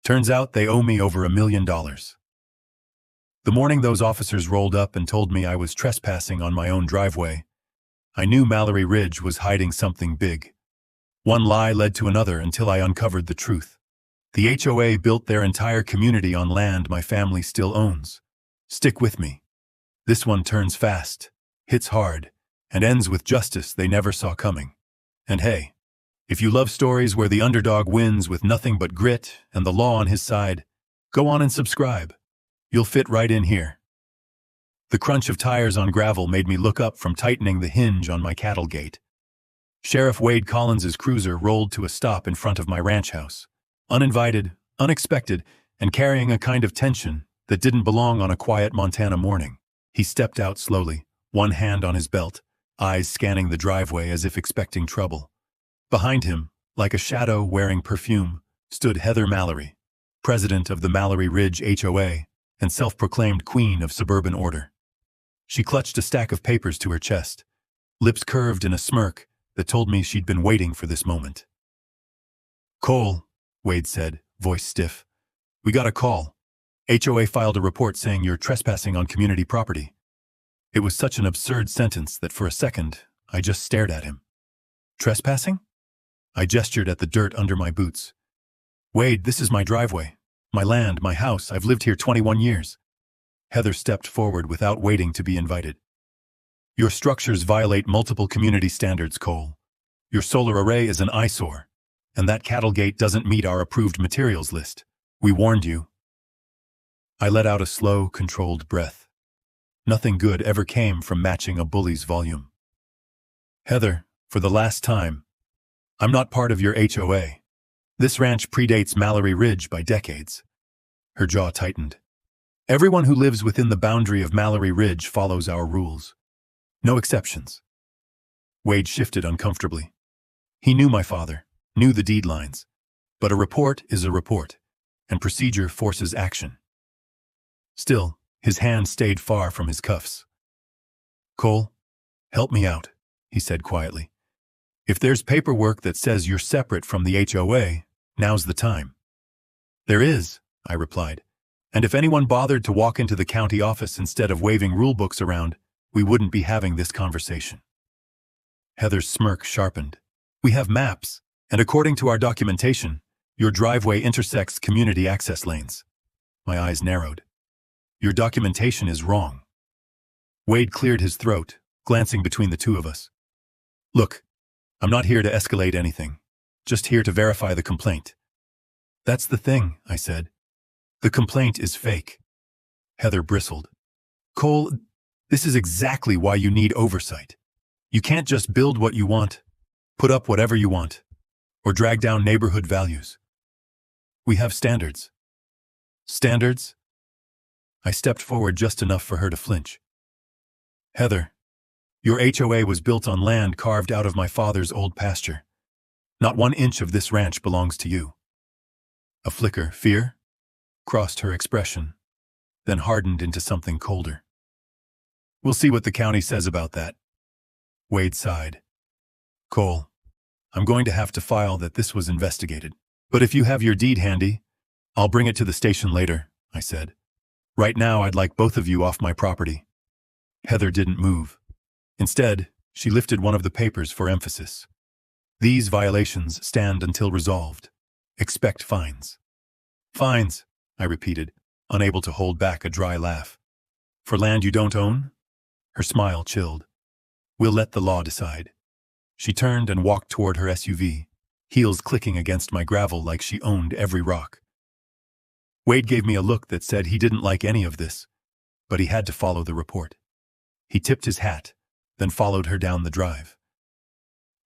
Turns out they owe me over $1 million. The morning those officers rolled up and told me I was trespassing on my own driveway, I knew Mallory Ridge was hiding something big. One lie led to another until I uncovered the truth. The HOA built their entire community on land my family still owns. Stick with me. This one turns fast, hits hard, and ends with justice they never saw coming. And hey, if you love stories where the underdog wins with nothing but grit and the law on his side, go on and subscribe. You'll fit right in here. The crunch of tires on gravel made me look up from tightening the hinge on my cattle gate. Sheriff Wade Collins's cruiser rolled to a stop in front of my ranch house. Uninvited, unexpected, and carrying a kind of tension that didn't belong on a quiet Montana morning. He stepped out slowly, one hand on his belt, eyes scanning the driveway as if expecting trouble. Behind him, like a shadow wearing perfume, stood Heather Mallory, president of the Mallory Ridge HOA and self-proclaimed queen of suburban order. She clutched a stack of papers to her chest, lips curved in a smirk that told me she'd been waiting for this moment. "Cole," Wade said, voice stiff. "We got a call. HOA filed a report saying you're trespassing on community property." It was such an absurd sentence that for a second, I just stared at him. "Trespassing?" I gestured at the dirt under my boots. "Wade, this is my driveway. My land, my house. I've lived here 21 years. Heather stepped forward without waiting to be invited. "Your structures violate multiple community standards, Cole. Your solar array is an eyesore, and that cattle gate doesn't meet our approved materials list. We warned you." I let out a slow, controlled breath. Nothing good ever came from matching a bully's volume. "Heather, for the last time, I'm not part of your HOA. This ranch predates Mallory Ridge by decades." Her jaw tightened. "Everyone who lives within the boundary of Mallory Ridge follows our rules. No exceptions." Wade shifted uncomfortably. He knew my father, knew the deed lines. But a report is a report, and procedure forces action. Still, his hand stayed far from his cuffs. "Cole, help me out," he said quietly. "If there's paperwork that says you're separate from the HOA, now's the time." "There is," I replied. "And if anyone bothered to walk into the county office instead of waving rulebooks around, we wouldn't be having this conversation." Heather's smirk sharpened. "We have maps, and according to our documentation, your driveway intersects community access lanes." My eyes narrowed. "Your documentation is wrong." Wade cleared his throat, glancing between the two of us. "Look, I'm not here to escalate anything, just here to verify the complaint." "That's the thing," I said. "The complaint is fake." Heather bristled. "Cole, this is exactly why you need oversight. You can't just build what you want, put up whatever you want, or drag down neighborhood values. We have standards." "Standards?" I stepped forward just enough for her to flinch. "Heather, your HOA was built on land carved out of my father's old pasture. Not 1 inch of this ranch belongs to you." A flicker, fear, crossed her expression, then hardened into something colder. "We'll see what the county says about that." Wade sighed. "Cole, I'm going to have to file that this was investigated. But if you have your deed handy, I'll bring it to the station later," I said. "Right now, I'd like both of you off my property." Heather didn't move. Instead, she lifted one of the papers for emphasis. "These violations stand until resolved. Expect fines." "Fines," I repeated, unable to hold back a dry laugh. "For land you don't own?" Her smile chilled. "We'll let the law decide." She turned and walked toward her SUV, heels clicking against my gravel like she owned every rock. Wade gave me a look that said he didn't like any of this, but he had to follow the report. He tipped his hat, then followed her down the drive.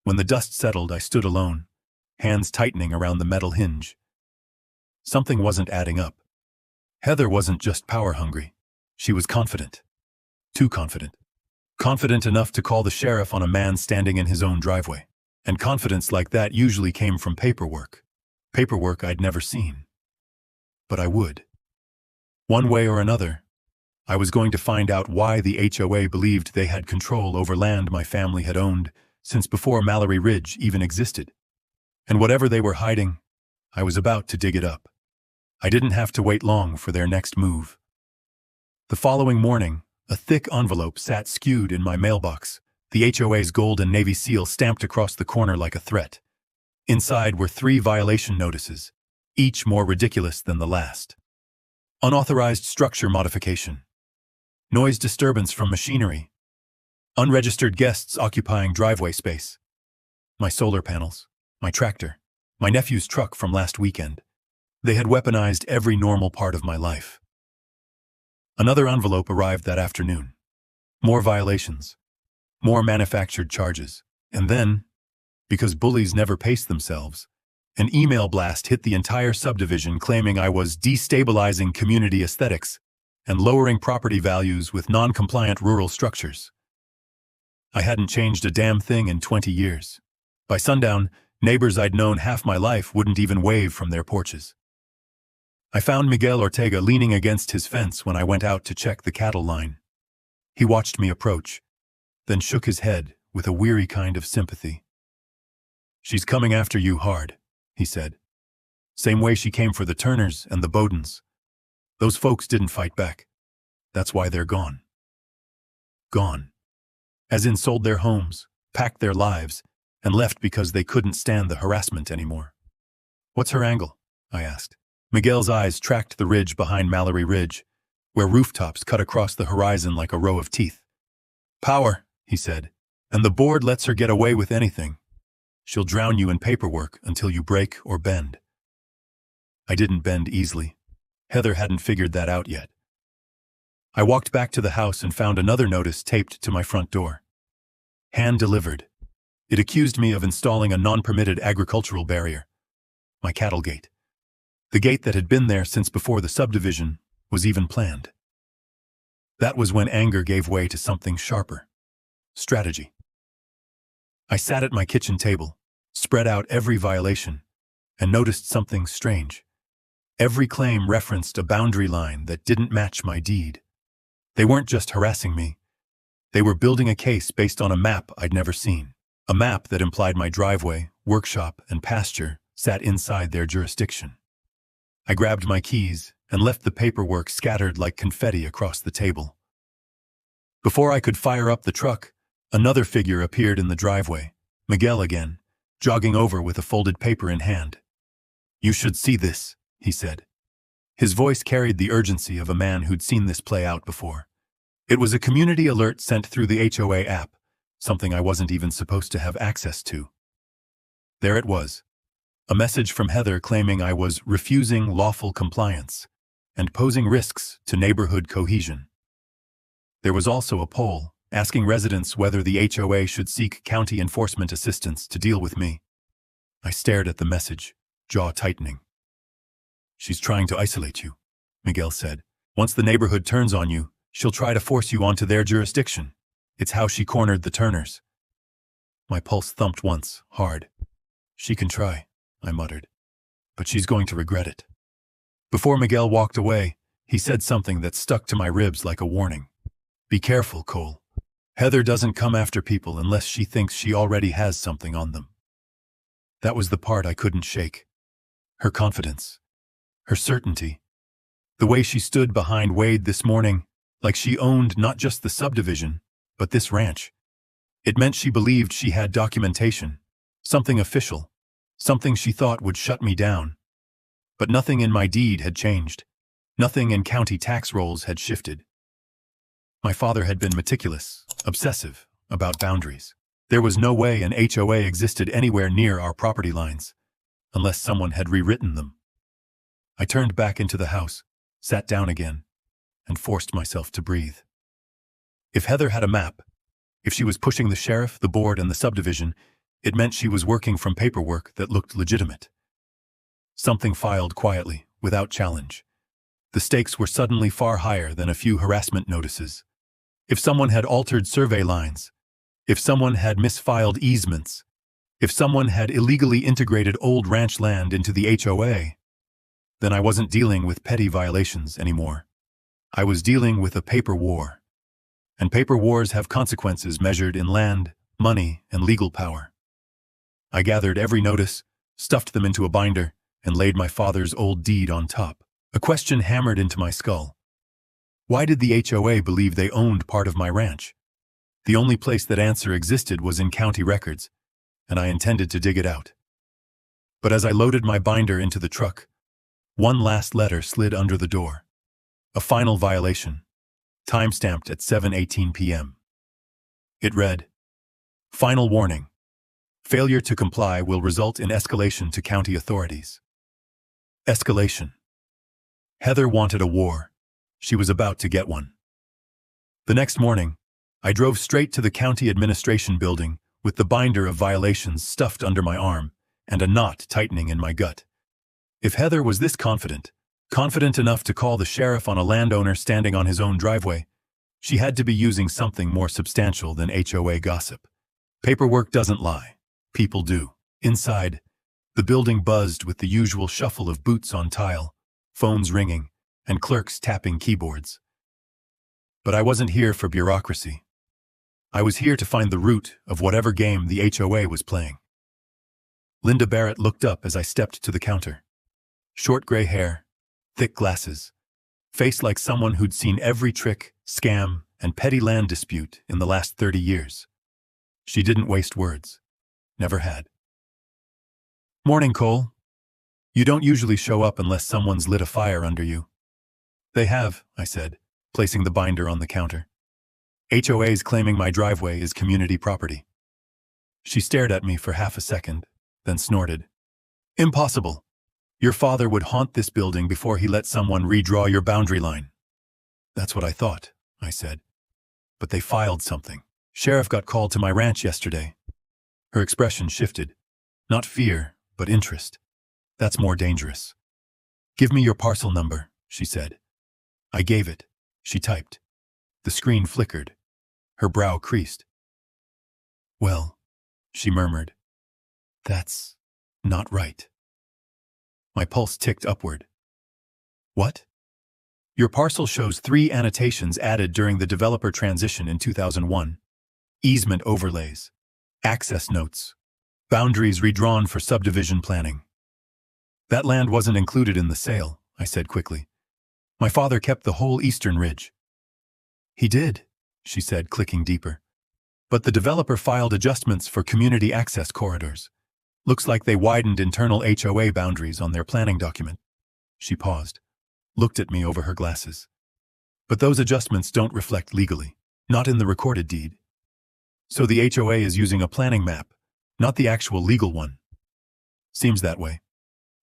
When the dust settled, I stood alone, hands tightening around the metal hinge. Something wasn't adding up. Heather wasn't just power-hungry. She was confident. Too confident. Confident enough to call the sheriff on a man standing in his own driveway. And confidence like that usually came from paperwork. Paperwork I'd never seen. But I would. One way or another, I was going to find out why the HOA believed they had control over land my family had owned since before Mallory Ridge even existed. And whatever they were hiding, I was about to dig it up. I didn't have to wait long for their next move. The following morning, a thick envelope sat skewed in my mailbox, the HOA's gold and navy seal stamped across the corner like a threat. Inside were 3 violation notices, each more ridiculous than the last. Unauthorized structure modification. Noise disturbance from machinery. Unregistered guests occupying driveway space. My solar panels. My tractor. My nephew's truck from last weekend. They had weaponized every normal part of my life. Another envelope arrived that afternoon. More violations. More manufactured charges. And then, because bullies never pace themselves, an email blast hit the entire subdivision claiming I was destabilizing community aesthetics and lowering property values with non-compliant rural structures. I hadn't changed a damn thing in 20 years. By sundown, neighbors I'd known half my life wouldn't even wave from their porches. I found Miguel Ortega leaning against his fence when I went out to check the cattle line. He watched me approach, then shook his head with a weary kind of sympathy. "She's coming after you hard," he said. "Same way she came for the Turners and the Bowdens. Those folks didn't fight back. That's why they're gone." Gone. As in sold their homes, packed their lives, and left because they couldn't stand the harassment anymore. "What's her angle?" I asked. Miguel's eyes tracked the ridge behind Mallory Ridge, where rooftops cut across the horizon like a row of teeth. "Power," he said, "and the board lets her get away with anything. She'll drown you in paperwork until you break or bend." I didn't bend easily. Heather hadn't figured that out yet. I walked back to the house and found another notice taped to my front door. Hand-delivered. It accused me of installing a non-permitted agricultural barrier. My cattle gate. The gate that had been there since before the subdivision was even planned. That was when anger gave way to something sharper. Strategy. I sat at my kitchen table, spread out every violation, and noticed something strange. Every claim referenced a boundary line that didn't match my deed. They weren't just harassing me. They were building a case based on a map I'd never seen. A map that implied my driveway, workshop, and pasture sat inside their jurisdiction. I grabbed my keys and left the paperwork scattered like confetti across the table. Before I could fire up the truck, another figure appeared in the driveway, Miguel again, jogging over with a folded paper in hand. "You should see this," he said. His voice carried the urgency of a man who'd seen this play out before. It was a community alert sent through the HOA app, something I wasn't even supposed to have access to. There it was. A message from Heather claiming I was refusing lawful compliance and posing risks to neighborhood cohesion. There was also a poll asking residents whether the HOA should seek county enforcement assistance to deal with me. I stared at the message, jaw tightening. "She's trying to isolate you," Miguel said. "Once the neighborhood turns on you, she'll try to force you onto their jurisdiction. It's how she cornered the Turners." My pulse thumped once, hard. "She can try," I muttered, "but she's going to regret it." Before Miguel walked away, he said something that stuck to my ribs like a warning. "Be careful, Cole. Heather doesn't come after people unless she thinks she already has something on them." That was the part I couldn't shake. Her confidence. Her certainty. The way she stood behind Wade this morning, like she owned not just the subdivision, but this ranch. It meant she believed she had documentation, something official, something she thought would shut me down. But nothing in my deed had changed. Nothing in county tax rolls had shifted. My father had been meticulous, obsessive, about boundaries. There was no way an HOA existed anywhere near our property lines, unless someone had rewritten them. I turned back into the house, sat down again, and forced myself to breathe. If Heather had a map, if she was pushing the sheriff, the board, and the subdivision, it meant she was working from paperwork that looked legitimate. Something filed quietly, without challenge. The stakes were suddenly far higher than a few harassment notices. If someone had altered survey lines, if someone had misfiled easements, if someone had illegally integrated old ranch land into the HOA, then I wasn't dealing with petty violations anymore. I was dealing with a paper war. And paper wars have consequences measured in land, money, and legal power. I gathered every notice, stuffed them into a binder, and laid my father's old deed on top. A question hammered into my skull. Why did the HOA believe they owned part of my ranch? The only place that answer existed was in county records, and I intended to dig it out. But as I loaded my binder into the truck, one last letter slid under the door. A final violation, time-stamped at 7:18 p.m. It read, "Final warning. Failure to comply will result in escalation to county authorities." Escalation. Heather wanted a war. She was about to get one. The next morning, I drove straight to the county administration building with the binder of violations stuffed under my arm and a knot tightening in my gut. If Heather was this confident enough to call the sheriff on a landowner standing on his own driveway, she had to be using something more substantial than HOA gossip. Paperwork doesn't lie. People do. Inside, the building buzzed with the usual shuffle of boots on tile, phones ringing, and clerks tapping keyboards. But I wasn't here for bureaucracy. I was here to find the root of whatever game the HOA was playing. Linda Barrett looked up as I stepped to the counter. Short gray hair, thick glasses, face like someone who'd seen every trick, scam, and petty land dispute in the last 30 years. She didn't waste words. Never had. "Morning, Cole. You don't usually show up unless someone's lit a fire under you." "They have," I said, placing the binder on the counter. "HOA's claiming my driveway is community property." She stared at me for half a second, then snorted. "Impossible. Your father would haunt this building before he let someone redraw your boundary line." "That's what I thought," I said. "But they filed something. Sheriff got called to my ranch yesterday." Her expression shifted. Not fear, but interest. "That's more dangerous." "Give me your parcel number," she said. I gave it. She typed. The screen flickered. Her brow creased. "Well," she murmured, "that's not right." My pulse ticked upward. "What?" "Your parcel shows 3 annotations added during the developer transition in 2001. Easement overlays, access notes, boundaries redrawn for subdivision planning." "That land wasn't included in the sale," I said quickly. "My father kept the whole eastern ridge." "He did," she said, clicking deeper. "But the developer filed adjustments for community access corridors. Looks like they widened internal HOA boundaries on their planning document." She paused, looked at me over her glasses. "But those adjustments don't reflect legally, not in the recorded deed. So the HOA is using a planning map, not the actual legal one." "Seems that way."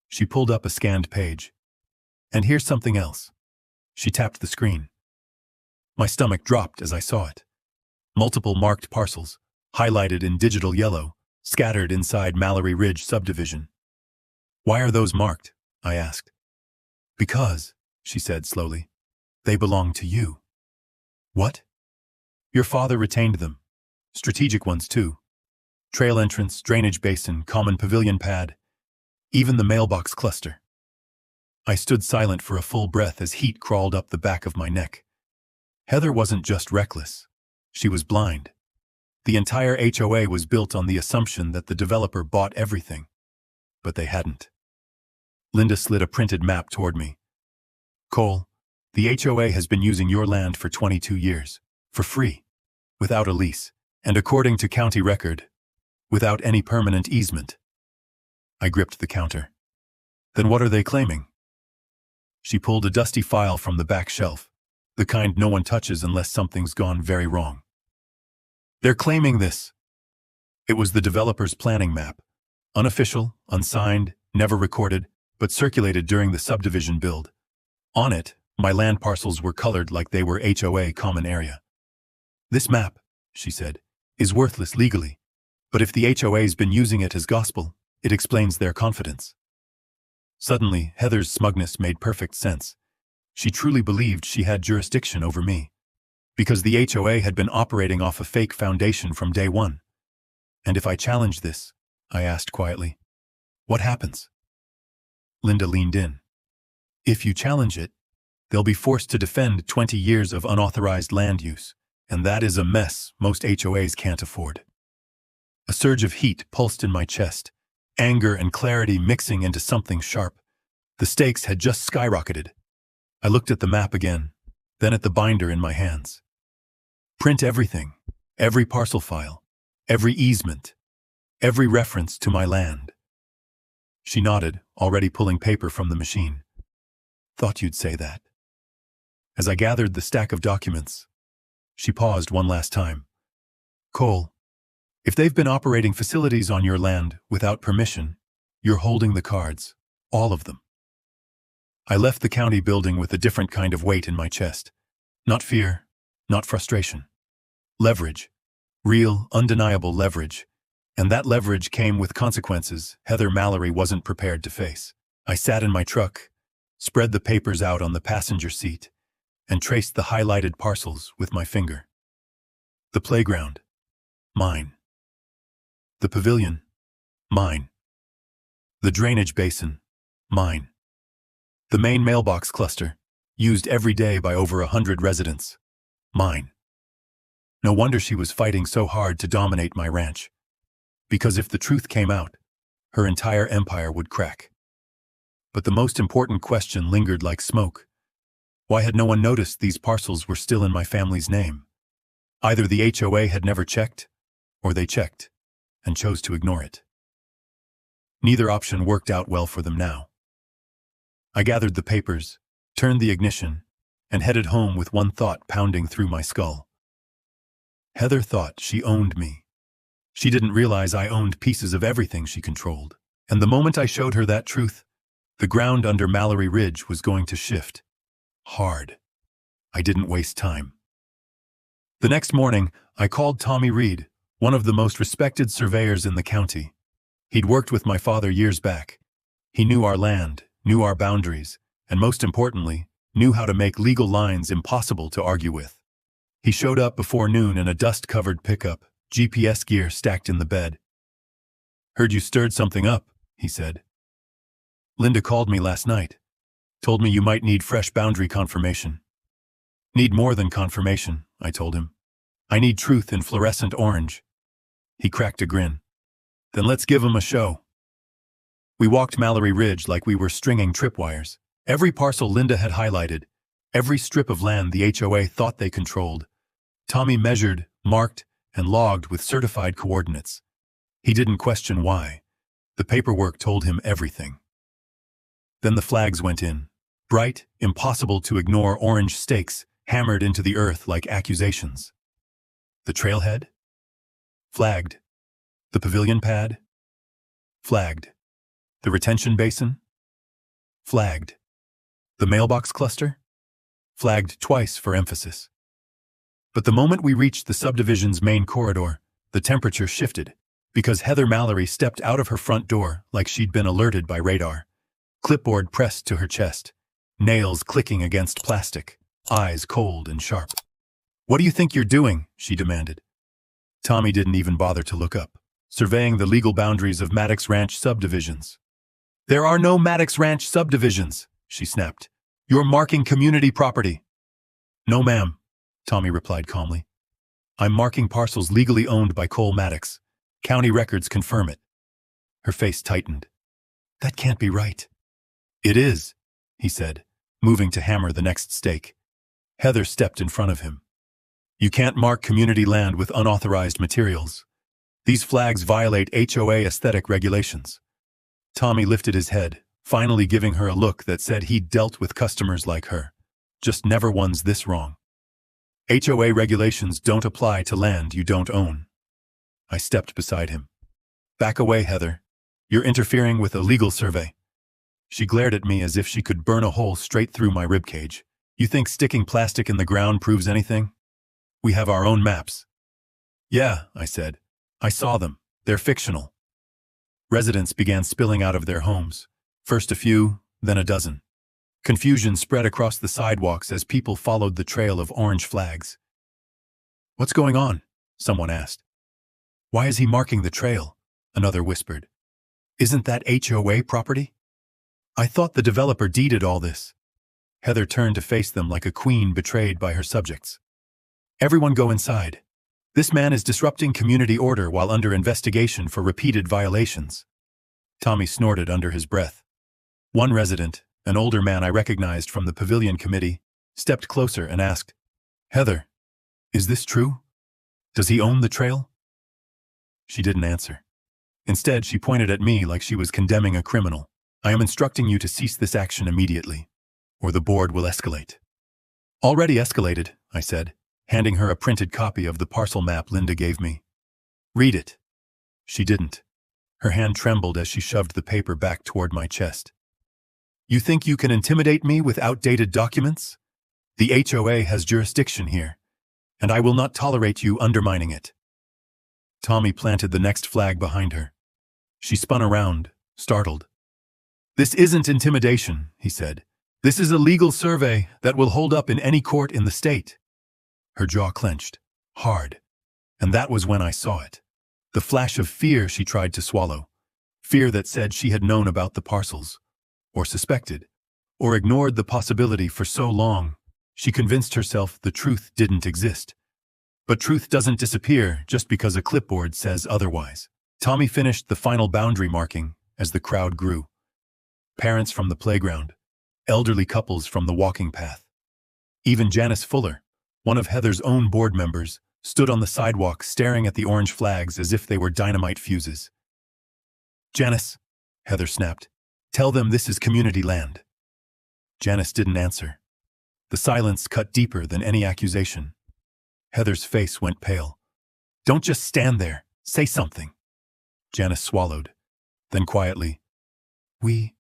She pulled up a scanned page. "And here's something else." She tapped the screen. My stomach dropped as I saw it. Multiple marked parcels, highlighted in digital yellow, scattered inside Mallory Ridge subdivision. "Why are those marked?" I asked. "Because," she said slowly, "they belong to you." "What?" "Your father retained them. Strategic ones, too. Trail entrance, drainage basin, common pavilion pad, even the mailbox cluster." I stood silent for a full breath as heat crawled up the back of my neck. Heather wasn't just reckless. She was blind. The entire HOA was built on the assumption that the developer bought everything. But they hadn't. Linda slid a printed map toward me. "Cole, the HOA has been using your land for 22 years, for free, without a lease, and according to county record, without any permanent easement." I gripped the counter. "Then what are they claiming?" She pulled a dusty file from the back shelf, the kind no one touches unless something's gone very wrong. "They're claiming this." It was the developer's planning map, unofficial, unsigned, never recorded, but circulated during the subdivision build. On it, my land parcels were colored like they were HOA common area. "This map," she said, "is worthless legally, but if the HOA's been using it as gospel, it explains their confidence." Suddenly, Heather's smugness made perfect sense. She truly believed she had jurisdiction over me, because the HOA had been operating off a fake foundation from day one. "And if I challenge this," I asked quietly, "what happens?" Linda leaned in. "If you challenge it, they'll be forced to defend 20 years of unauthorized land use, and that is a mess most HOAs can't afford." A surge of heat pulsed in my chest, anger and clarity mixing into something sharp. The stakes had just skyrocketed. I looked at the map again, then at the binder in my hands. Print everything, every parcel file, every easement, every reference to my land. She nodded, already pulling paper from the machine. Thought you'd say that. As I gathered the stack of documents, she paused one last time. Cole, if they've been operating facilities on your land without permission, you're holding the cards, all of them. I left the county building with a different kind of weight in my chest. Not fear, not frustration. Leverage. Real, undeniable leverage. And that leverage came with consequences Heather Mallory wasn't prepared to face. I sat in my truck, spread the papers out on the passenger seat, and traced the highlighted parcels with my finger. The playground. Mine. The pavilion. Mine. The drainage basin. Mine. The main mailbox cluster, used every day by over 100 residents. Mine. No wonder she was fighting so hard to dominate my ranch. Because if the truth came out, her entire empire would crack. But the most important question lingered like smoke. Why had no one noticed these parcels were still in my family's name? Either the HOA had never checked, or they checked, and chose to ignore it. Neither option worked out well for them now. I gathered the papers, turned the ignition, and headed home with one thought pounding through my skull. Heather thought she owned me. She didn't realize I owned pieces of everything she controlled. And the moment I showed her that truth, the ground under Mallory Ridge was going to shift. Hard. I didn't waste time. The next morning, I called Tommy Reed, one of the most respected surveyors in the county. He'd worked with my father years back. He knew our land, knew our boundaries, and most importantly, knew how to make legal lines impossible to argue with. He showed up before noon in a dust-covered pickup, GPS gear stacked in the bed. "Heard you stirred something up," he said. "Linda called me last night. Told me you might need fresh boundary confirmation." "Need more than confirmation," I told him. "I need truth in fluorescent orange." He cracked a grin. "Then let's give 'em a show." We walked Mallory Ridge like we were stringing tripwires. Every parcel Linda had highlighted, every strip of land the HOA thought they controlled, Tommy measured, marked, and logged with certified coordinates. He didn't question why. The paperwork told him everything. Then the flags went in. Bright, impossible to ignore orange stakes hammered into the earth like accusations. The trailhead? Flagged. The pavilion pad? Flagged. The retention basin? Flagged. The mailbox cluster? Flagged twice for emphasis. But the moment we reached the subdivision's main corridor, the temperature shifted, because Heather Mallory stepped out of her front door like she'd been alerted by radar. Clipboard pressed to her chest, nails clicking against plastic, eyes cold and sharp. "What do you think you're doing?" she demanded. Tommy didn't even bother to look up, surveying the legal boundaries of Maddox Ranch subdivisions. "There are no Maddox Ranch subdivisions," she snapped. "You're marking community property." "No, ma'am," Tommy replied calmly. "I'm marking parcels legally owned by Cole Maddox. County records confirm it." Her face tightened. "That can't be right." "It is," he said, moving to hammer the next stake. Heather stepped in front of him. "You can't mark community land with unauthorized materials. These flags violate HOA aesthetic regulations." Tommy lifted his head, finally giving her a look that said he'd dealt with customers like her, just never ones this wrong. "HOA regulations don't apply to land you don't own." I stepped beside him. "Back away, Heather. You're interfering with a legal survey." She glared at me as if she could burn a hole straight through my ribcage. "You think sticking plastic in the ground proves anything? We have our own maps." "Yeah," I said. "I saw them. They're fictional." Residents began spilling out of their homes. First a few, then a dozen. Confusion spread across the sidewalks as people followed the trail of orange flags. "What's going on?" someone asked. "Why is he marking the trail?" another whispered. "Isn't that HOA property?" "I thought the developer deeded all this." Heather turned to face them like a queen betrayed by her subjects. "Everyone go inside. This man is disrupting community order while under investigation for repeated violations." Tommy snorted under his breath. One resident, An older man I recognized from the pavilion committee stepped closer and asked, "Heather, is this true? Does he own the trail?" She didn't answer. Instead, she pointed at me like she was condemning a criminal. "I am instructing you to cease this action immediately, or the board will escalate." "Already escalated," I said, handing her a printed copy of the parcel map Linda gave me. "Read it." She didn't. Her hand trembled as she shoved the paper back toward my chest. "You think you can intimidate me with outdated documents? The HOA has jurisdiction here, and I will not tolerate you undermining it." Tommy planted the next flag behind her. She spun around, startled. "This isn't intimidation," he said. "This is a legal survey that will hold up in any court in the state." Her jaw clenched, hard, and that was when I saw it. The flash of fear she tried to swallow. Fear that said she had known about the parcels, or suspected, or ignored the possibility for so long, she convinced herself the truth didn't exist. But truth doesn't disappear just because a clipboard says otherwise. Tommy finished the final boundary marking as the crowd grew. Parents from the playground, elderly couples from the walking path. Even Janice Fuller, one of Heather's own board members, stood on the sidewalk staring at the orange flags as if they were dynamite fuses. "Janice," Heather snapped, "tell them this is community land." Janice didn't answer. The silence cut deeper than any accusation. Heather's face went pale. "Don't just stand there. Say something." Janice swallowed. Then quietly, "We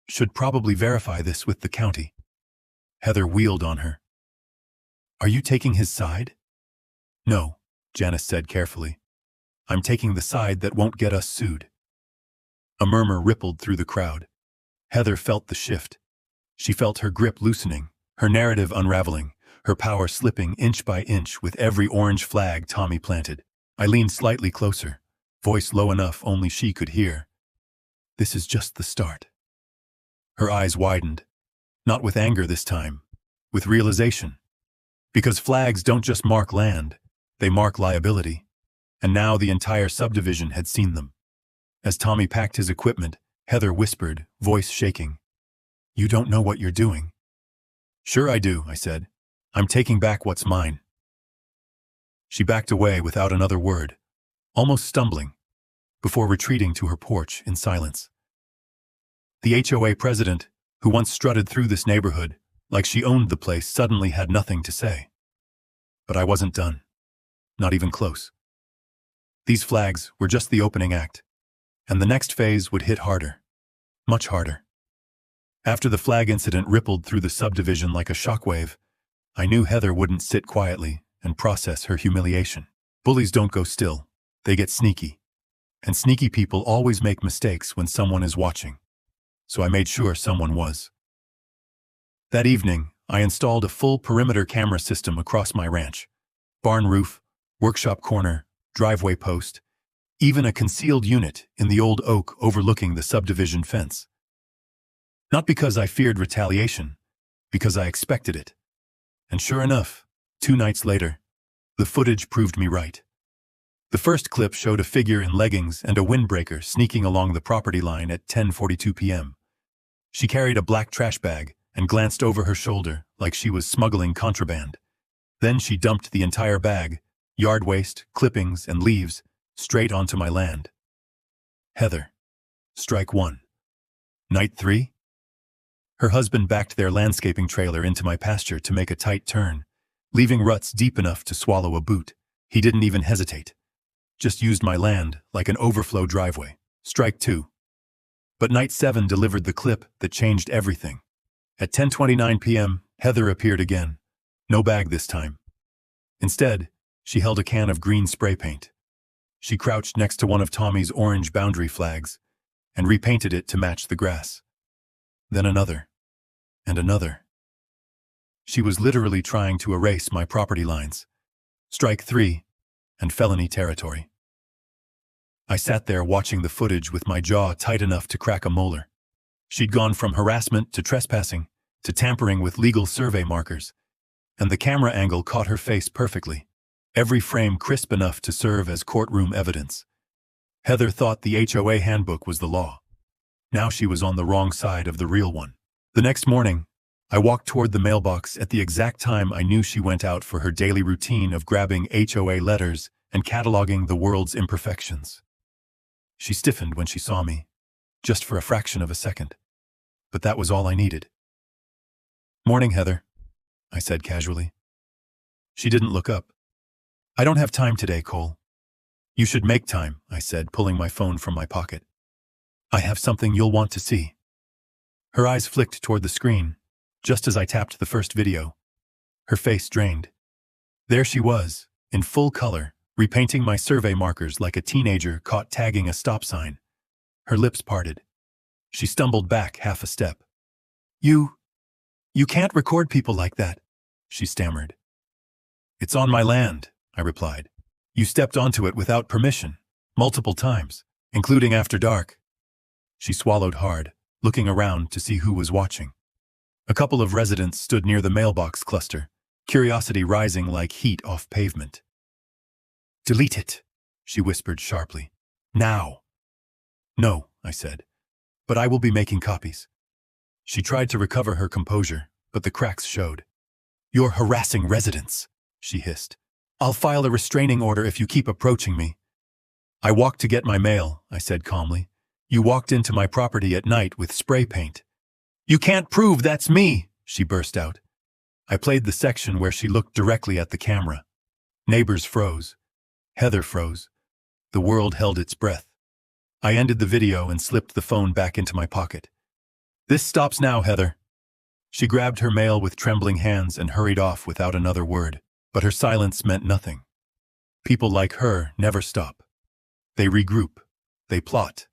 should probably verify this with the county." Heather wheeled on her. "Are you taking his side?" "No," Janice said carefully. "I'm taking the side that won't get us sued." A murmur rippled through the crowd. Heather felt the shift. She felt her grip loosening, her narrative unraveling, her power slipping inch by inch with every orange flag Tommy planted. I leaned slightly closer, voice low enough only she could hear. "This is just the start." Her eyes widened, not with anger this time, with realization. Because flags don't just mark land, they mark liability. And now the entire subdivision had seen them. As Tommy packed his equipment, Heather whispered, voice shaking, "You don't know what you're doing." "Sure I do," I said. "I'm taking back what's mine." She backed away without another word, almost stumbling, before retreating to her porch in silence. The HOA president, who once strutted through this neighborhood like she owned the place, suddenly had nothing to say. But I wasn't done. Not even close. These flags were just the opening act, and the next phase would hit harder, much harder. After the flag incident rippled through the subdivision like a shockwave, I knew Heather wouldn't sit quietly and process her humiliation. Bullies don't go still, they get sneaky. And sneaky people always make mistakes when someone is watching. So I made sure someone was. That evening, I installed a full perimeter camera system across my ranch. Barn roof, workshop corner, driveway post, even a concealed unit in the old oak overlooking the subdivision fence. Not because I feared retaliation, because I expected it. And sure enough, 2 nights later, the footage proved me right. The first clip showed a figure in leggings and a windbreaker sneaking along the property line at 10:42 p.m. She carried a black trash bag and glanced over her shoulder like she was smuggling contraband. Then she dumped the entire bag, yard waste, clippings, and leaves, straight onto my land. Heather. Strike 1. Night 3? Her husband backed their landscaping trailer into my pasture to make a tight turn, leaving ruts deep enough to swallow a boot. He didn't even hesitate. Just used my land like an overflow driveway. Strike 2. But night 7 delivered the clip that changed everything. At 10:29 p.m., Heather appeared again. No bag this time. Instead, she held a can of green spray paint. She crouched next to one of Tommy's orange boundary flags and repainted it to match the grass. Then another, and another. She was literally trying to erase my property lines. Strike 3, and felony territory. I sat there watching the footage with my jaw tight enough to crack a molar. She'd gone from harassment to trespassing to tampering with legal survey markers, and the camera angle caught her face perfectly, every frame crisp enough to serve as courtroom evidence. Heather thought the HOA handbook was the law. Now she was on the wrong side of the real one. The next morning, I walked toward the mailbox at the exact time I knew she went out for her daily routine of grabbing HOA letters and cataloging the world's imperfections. She stiffened when she saw me, just for a fraction of a second. But that was all I needed. "Morning, Heather," I said casually. She didn't look up. "I don't have time today, Cole." "You should make time," I said, pulling my phone from my pocket. "I have something you'll want to see." Her eyes flicked toward the screen, just as I tapped the first video. Her face drained. There she was, in full color, repainting my survey markers like a teenager caught tagging a stop sign. Her lips parted. She stumbled back half a step. You can't record people like that," she stammered. "It's on my land," I replied. "You stepped onto it without permission, multiple times, including after dark." She swallowed hard, looking around to see who was watching. A couple of residents stood near the mailbox cluster, curiosity rising like heat off pavement. "Delete it," she whispered sharply. "Now." "No," I said, "but I will be making copies." She tried to recover her composure, but the cracks showed. "You're harassing residents," she hissed. "I'll file a restraining order if you keep approaching me." "I walked to get my mail," I said calmly. "You walked into my property at night with spray paint." "You can't prove that's me," she burst out. I played the section where she looked directly at the camera. Neighbors froze. Heather froze. The world held its breath. I ended the video and slipped the phone back into my pocket. "This stops now, Heather." She grabbed her mail with trembling hands and hurried off without another word, but her silence meant nothing. People like her never stop. They regroup. They plot.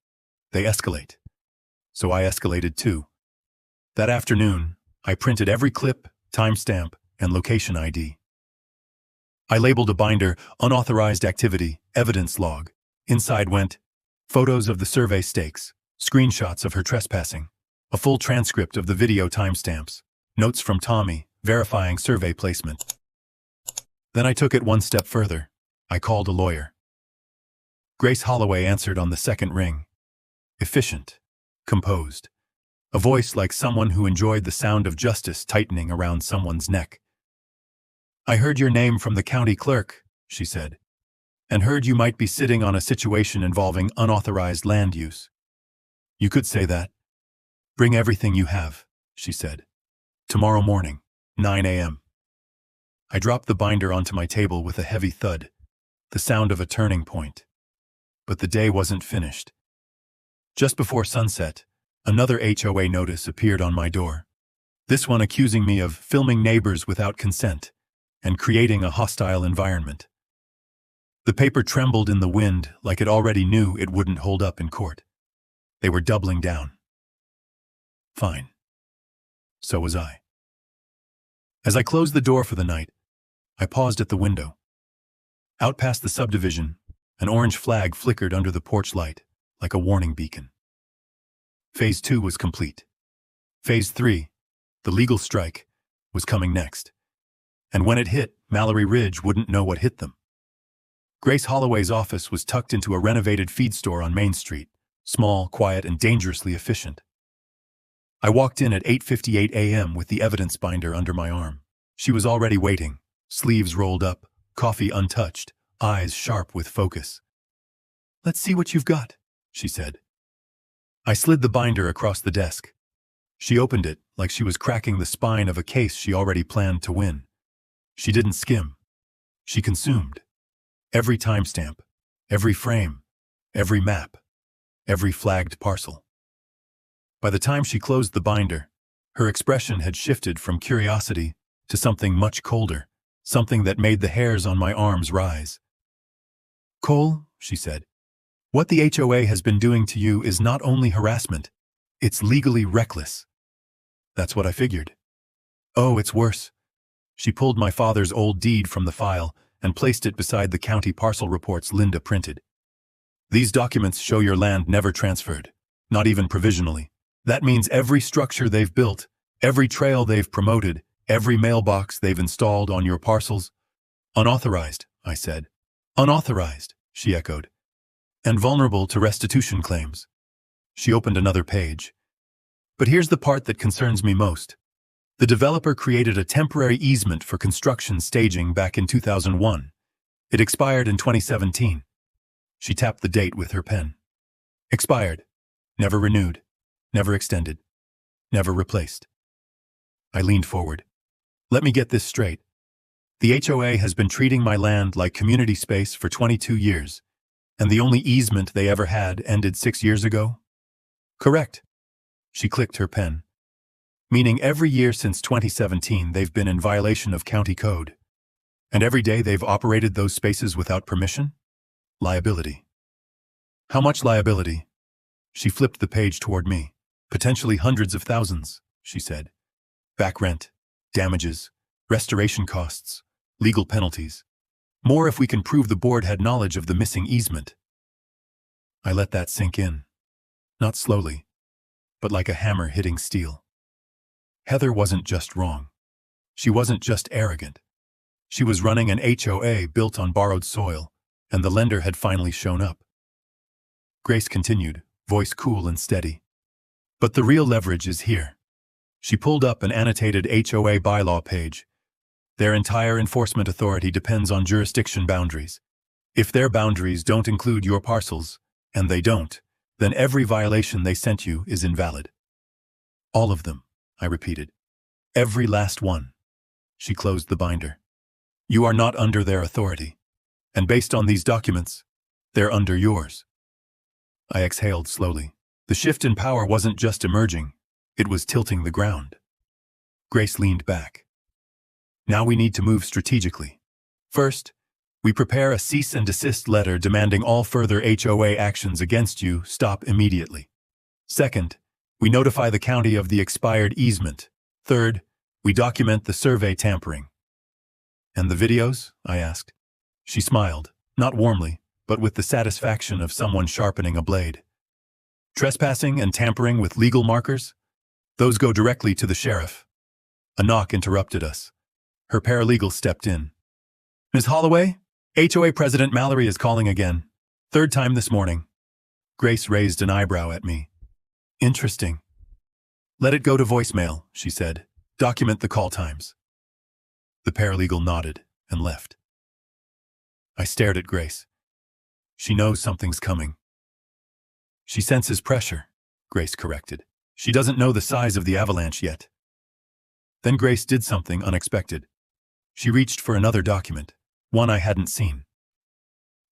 They escalate. So I escalated too. That afternoon, I printed every clip, timestamp, and location ID. I labeled a binder, "Unauthorized Activity, Evidence Log." Inside went photos of the survey stakes, screenshots of her trespassing, a full transcript of the video timestamps, notes from Tommy, verifying survey placement. Then I took it one step further. I called a lawyer. Grace Holloway answered on the second ring. Efficient, composed, a voice like someone who enjoyed the sound of justice tightening around someone's neck. "I heard your name from the county clerk," she said, "and heard you might be sitting on a situation involving unauthorized land use." "You could say that." "Bring everything you have," she said. "Tomorrow morning, 9 a.m. I dropped the binder onto my table with a heavy thud, the sound of a turning point. But the day wasn't finished. Just before sunset, another HOA notice appeared on my door. This one accusing me of filming neighbors without consent and creating a hostile environment. The paper trembled in the wind like it already knew it wouldn't hold up in court. They were doubling down. Fine. So was I. As I closed the door for the night, I paused at the window. Out past the subdivision, an orange flag flickered under the porch light, like a warning beacon. Phase 2 was complete. Phase 3, the legal strike, was coming next. And when it hit, Mallory Ridge wouldn't know what hit them. Grace Holloway's office was tucked into a renovated feed store on Main Street, small, quiet, and dangerously efficient. I walked in at 8:58 a.m. with the evidence binder under my arm. She was already waiting, sleeves rolled up, coffee untouched, eyes sharp with focus. "Let's see what you've got," she said. I slid the binder across the desk. She opened it like she was cracking the spine of a case she already planned to win. She didn't skim. She consumed. Every timestamp, every frame, every map, every flagged parcel. By the time she closed the binder, her expression had shifted from curiosity to something much colder, something that made the hairs on my arms rise. "Cole," she said, "what the HOA has been doing to you is not only harassment, it's legally reckless." That's what I figured. "Oh, it's worse." She pulled my father's old deed from the file and placed it beside the county parcel reports Linda printed. "These documents show your land never transferred, not even provisionally. That means every structure they've built, every trail they've promoted, every mailbox they've installed on your parcels." "Unauthorized," I said. "Unauthorized," she echoed. "And vulnerable to restitution claims." She opened another page. But here's the part that concerns me most. The developer created a temporary easement for construction staging back in 2001. It expired in 2017. She tapped the date with her pen. Expired. Never renewed. Never extended. Never replaced. I leaned forward. Let me get this straight. The HOA has been treating my land like community space for 22 years, and the only easement they ever had ended 6 years ago? Correct. She clicked her pen. Meaning every year since 2017 they've been in violation of county code. And every day they've operated those spaces without permission? Liability. How much liability? She flipped the page toward me. Potentially hundreds of thousands, she said. Back rent, damages, restoration costs, legal penalties. More if we can prove the board had knowledge of the missing easement. I let that sink in. Not slowly, but like a hammer hitting steel. Heather wasn't just wrong. She wasn't just arrogant. She was running an HOA built on borrowed soil, and the lender had finally shown up. Grace continued, voice cool and steady. But the real leverage is here. She pulled up an annotated HOA bylaw page. Their entire enforcement authority depends on jurisdiction boundaries. If their boundaries don't include your parcels, and they don't, then every violation they sent you is invalid. All of them, I repeated. Every last one. She closed the binder. You are not under their authority. And based on these documents, they're under yours. I exhaled slowly. The shift in power wasn't just emerging, it was tilting the ground. Grace leaned back. Now we need to move strategically. First, we prepare a cease and desist letter demanding all further HOA actions against you stop immediately. Second, we notify the county of the expired easement. Third, we document the survey tampering. And the videos? I asked. She smiled, not warmly, but with the satisfaction of someone sharpening a blade. Trespassing and tampering with legal markers? Those go directly to the sheriff. A knock interrupted us. Her paralegal stepped in. Ms. Holloway, HOA President Mallory is calling again. Third time this morning. Grace raised an eyebrow at me. Interesting. Let it go to voicemail, she said. Document the call times. The paralegal nodded and left. I stared at Grace. She knows something's coming. She senses pressure, Grace corrected. She doesn't know the size of the avalanche yet. Then Grace did something unexpected. She reached for another document, one I hadn't seen.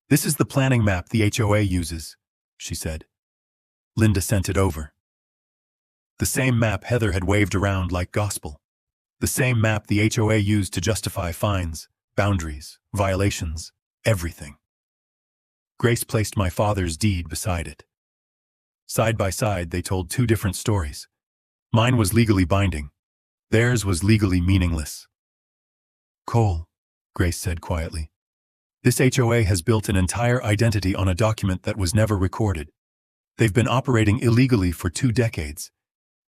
This is the planning map the HOA uses, she said. Linda sent it over. The same map Heather had waved around like gospel. The same map the HOA used to justify fines, boundaries, violations, everything. Grace placed my father's deed beside it. Side by side, they told two different stories. Mine was legally binding. Theirs was legally meaningless. Cole, Grace said quietly. This HOA has built an entire identity on a document that was never recorded. They've been operating illegally for 2 decades,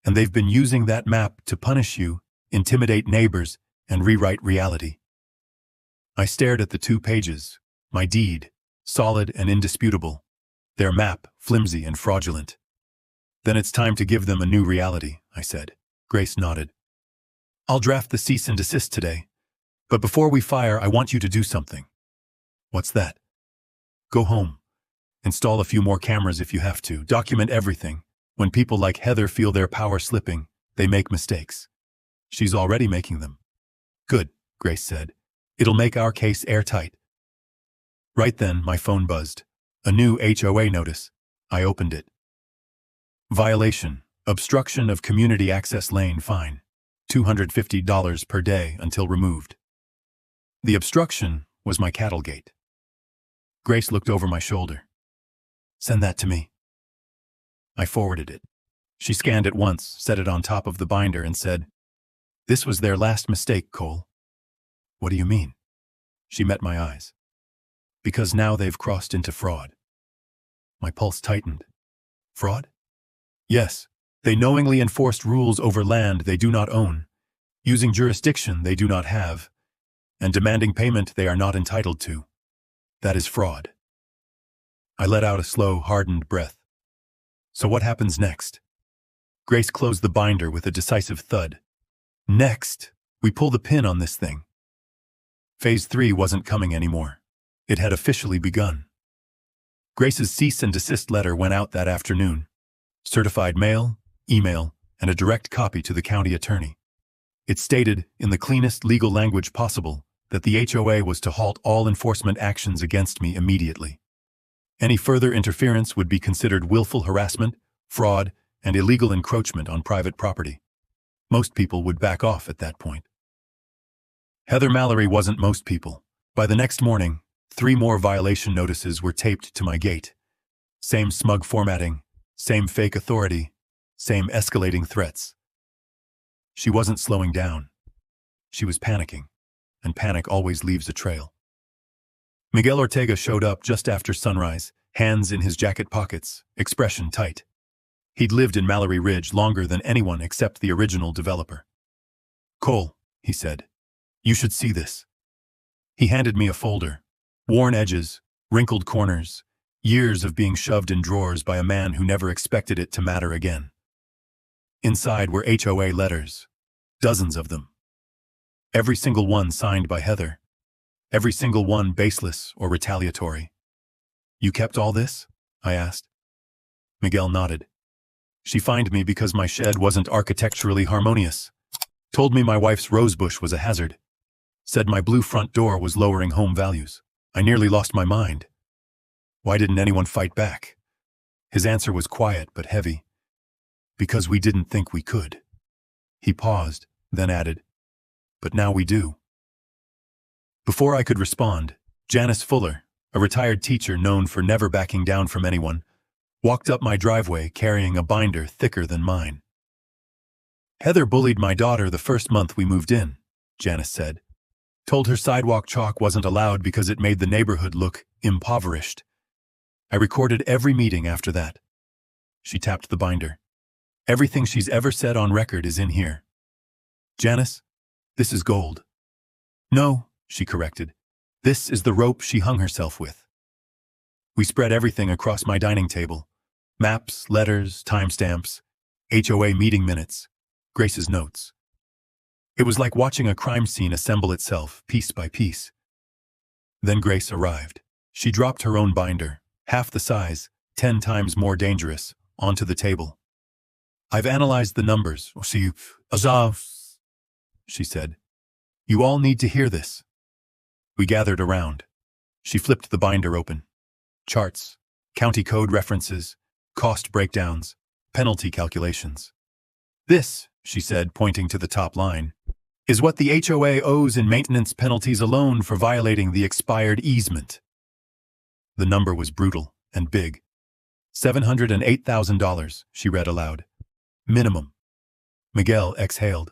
and they've been using that map to punish you, intimidate neighbors, and rewrite reality. I stared at the 2 pages, my deed, solid and indisputable, their map, flimsy and fraudulent. Then it's time to give them a new reality, I said. Grace nodded. I'll draft the cease and desist today, but before we fire, I want you to do something. What's that? Go home. Install a few more cameras if you have to. Document everything. When people like Heather feel their power slipping, they make mistakes. She's already making them. Good, Grace said. It'll make our case airtight. Right then, my phone buzzed. A new HOA notice. I opened it. Violation. Obstruction of community access lane fine. $250 per day until removed. The obstruction was my cattle gate. Grace looked over my shoulder. Send that to me. I forwarded it. She scanned it once, set it on top of the binder, and said, This was their last mistake, Cole. What do you mean? She met my eyes. Because now they've crossed into fraud. My pulse tightened. Fraud? Yes, they knowingly enforced rules over land they do not own, using jurisdiction they do not have, and demanding payment they are not entitled to. That is fraud. I let out a slow, hardened breath. So what happens next? Grace closed the binder with a decisive thud. Next, we pull the pin on this thing. Phase 3 wasn't coming anymore. It had officially begun. Grace's cease and desist letter went out that afternoon. Certified mail, email, and a direct copy to the county attorney. It stated, in the cleanest legal language possible, that the HOA was to halt all enforcement actions against me immediately. Any further interference would be considered willful harassment, fraud, and illegal encroachment on private property. Most people would back off at that point. Heather Mallory wasn't most people. By the next morning, 3 more violation notices were taped to my gate. Same smug formatting, same fake authority, same escalating threats. She wasn't slowing down. She was panicking, and panic always leaves a trail. Miguel Ortega showed up just after sunrise, hands in his jacket pockets, expression tight. He'd lived in Mallory Ridge longer than anyone except the original developer. "Cole," he said, "you should see this." He handed me a folder. Worn edges, wrinkled corners, years of being shoved in drawers by a man who never expected it to matter again. Inside were HOA letters, dozens of them. Every single one signed by Heather. Every single one baseless or retaliatory. "You kept all this?" I asked. Miguel nodded. "She fined me because my shed wasn't architecturally harmonious. Told me my wife's rosebush was a hazard. Said my blue front door was lowering home values. I nearly lost my mind. Why didn't anyone fight back?" His answer was quiet but heavy. "Because we didn't think we could." He paused, then added, "But now we do." Before I could respond, Janice Fuller, a retired teacher known for never backing down from anyone, walked up my driveway carrying a binder thicker than mine. "Heather bullied my daughter the first month we moved in," Janice said. "Told her sidewalk chalk wasn't allowed because it made the neighborhood look impoverished. I recorded every meeting after that." She tapped the binder. "Everything she's ever said on record is in here. Janice, this is gold." "No," she corrected. "This is the rope she hung herself with." We spread everything across my dining table. Maps, letters, timestamps, HOA meeting minutes, Grace's notes. It was like watching a crime scene assemble itself, piece by piece. Then Grace arrived. She dropped her own binder, half the size, 10 times more dangerous, onto the table. "I've analyzed the numbers, she said. "You all need to hear this." We gathered around. She flipped the binder open. Charts, county code references, cost breakdowns, penalty calculations. "This," she said, pointing to the top line, "is what the HOA owes in maintenance penalties alone for violating the expired easement." The number was brutal and big. $708,000, she read aloud. Minimum. Miguel exhaled.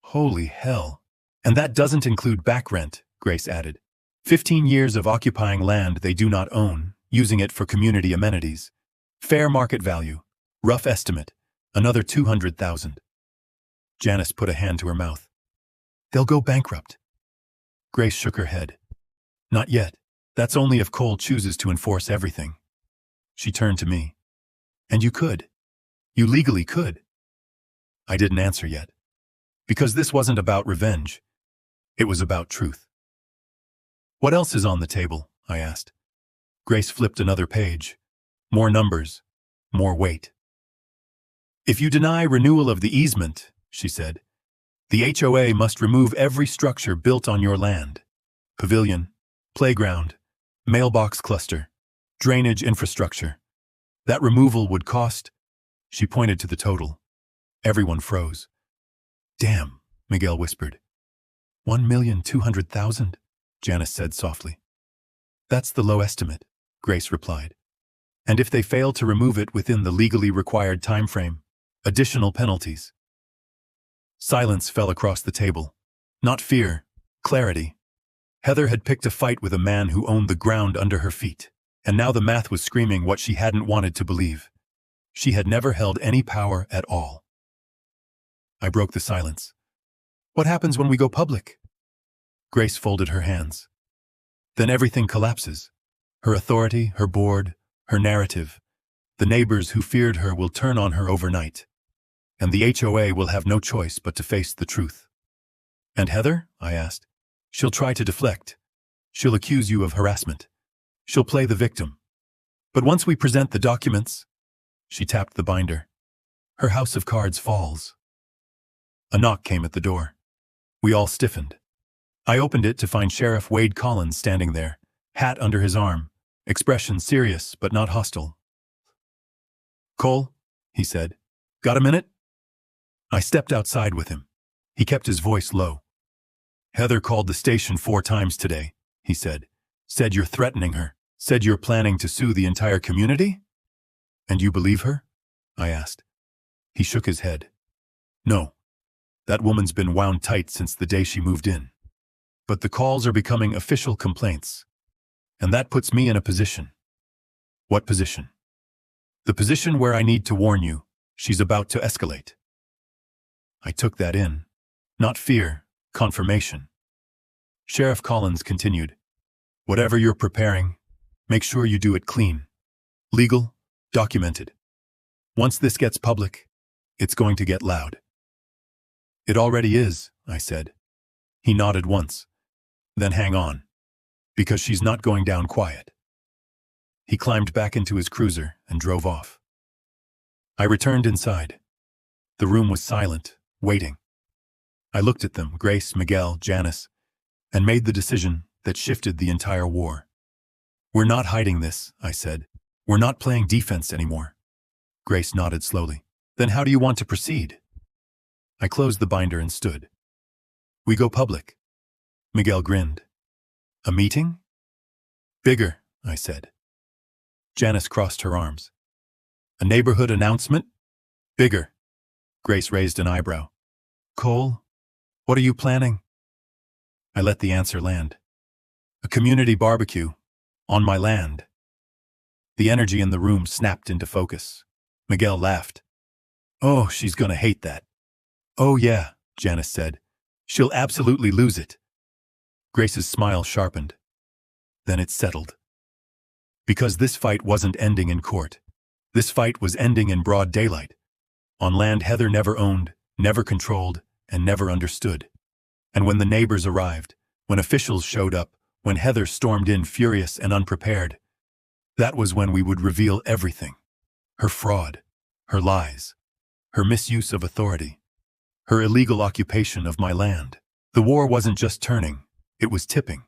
"Holy hell. And that doesn't include back rent," Grace added. 15 years of occupying land they do not own, using it for community amenities. Fair market value. Rough estimate. Another $200,000. Janice put a hand to her mouth. "They'll go bankrupt." Grace shook her head. "Not yet. That's only if Cole chooses to enforce everything." She turned to me. "And you could. You legally could." I didn't answer yet. Because this wasn't about revenge. It was about truth. "What else is on the table?" I asked. Grace flipped another page. More numbers. More weight. "If you deny renewal of the easement," she said, "the HOA must remove every structure built on your land. Pavilion, playground, mailbox cluster, drainage infrastructure. That removal would cost—" She pointed to the total. Everyone froze. "Damn," Miguel whispered. $1,200,000, Janice said softly. "That's the low estimate," Grace replied. "And if they fail to remove it within the legally required time frame, additional penalties." Silence fell across the table. Not fear, clarity. Heather had picked a fight with a man who owned the ground under her feet, and now the math was screaming what she hadn't wanted to believe. She had never held any power at all. I broke the silence. "What happens when we go public?" Grace folded her hands. "Then everything collapses. Her authority, her board, her narrative. The neighbors who feared her will turn on her overnight. and the HOA will have no choice but to face the truth. And Heather? I asked. She'll try to deflect. She'll accuse you of harassment. She'll play the victim. But once we present the documents, she tapped the binder. Her house of cards falls. A knock came at the door. We all stiffened. I opened it to find Sheriff Wade Collins standing there, hat under his arm, expression serious but not hostile. "Cole," he said, "got a minute?" I stepped outside with him. He kept his voice low. "Heather called the station 4 times today," he said. "Said you're threatening her. Said you're planning to sue the entire community?" "And you believe her?" I asked. He shook his head. "No. That woman's been wound tight since the day she moved in. But the calls are becoming official complaints. And that puts me in a position." "What position?" "The position where I need to warn you. She's about to escalate." I took that in. Not fear, confirmation. Sheriff Collins continued, "Whatever you're preparing, make sure you do it clean. Legal, documented. Once this gets public, it's going to get loud." "It already is," I said. He nodded once. "Then hang on. Because she's not going down quiet." He climbed back into his cruiser and drove off. I returned inside. The room was silent, waiting. I looked at them, Grace, Miguel, Janice, and made the decision that shifted the entire war. "We're not hiding this," I said. "We're not playing defense anymore." Grace nodded slowly. "Then how do you want to proceed?" I closed the binder and stood. "We go public." Miguel grinned. "A meeting?" "Bigger," I said. Janice crossed her arms. "A neighborhood announcement?" "Bigger." Grace raised an eyebrow. "Cole, what are you planning?" I let the answer land. "A community barbecue. On my land." The energy in the room snapped into focus. Miguel laughed. "Oh, she's gonna hate that." "Oh yeah," Janice said. "She'll absolutely lose it." Grace's smile sharpened. Then it settled. Because this fight wasn't ending in court. This fight was ending in broad daylight. On land Heather never owned, never controlled, and never understood. And when the neighbors arrived, when officials showed up, when Heather stormed in furious and unprepared, that was when we would reveal everything. Her fraud, her lies, her misuse of authority, her illegal occupation of my land. The war wasn't just turning, it was tipping.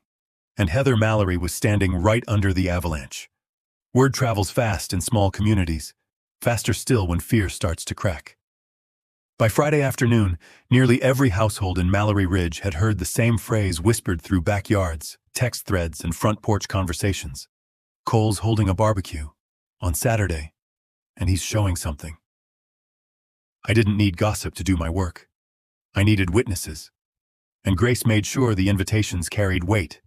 And Heather Mallory was standing right under the avalanche. Word travels fast in small communities, faster still when fear starts to crack. By Friday afternoon, nearly every household in Mallory Ridge had heard the same phrase whispered through backyards, text threads, and front porch conversations. "Cole's holding a barbecue on Saturday, and he's showing something." I didn't need gossip to do my work. I needed witnesses. And Grace made sure the invitations carried weight.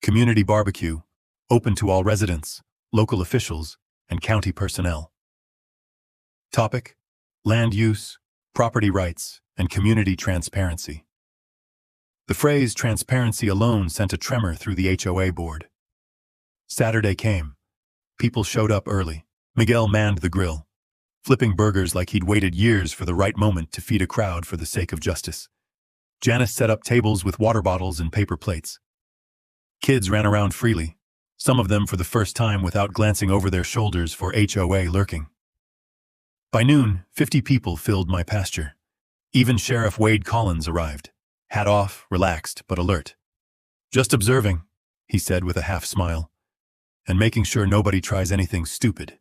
Community barbecue, open to all residents, local officials, and county personnel. Topic: land use, property rights, and community transparency. The phrase transparency alone sent a tremor through the HOA board. Saturday came. People showed up early. Miguel manned the grill, flipping burgers like he'd waited years for the right moment to feed a crowd for the sake of justice. Janice set up tables with water bottles and paper plates. Kids ran around freely, some of them for the first time without glancing over their shoulders for HOA lurking. By noon, 50 people filled my pasture. Even Sheriff Wade Collins arrived, hat off, relaxed, but alert. "Just observing," he said with a half smile, "and making sure nobody tries anything stupid."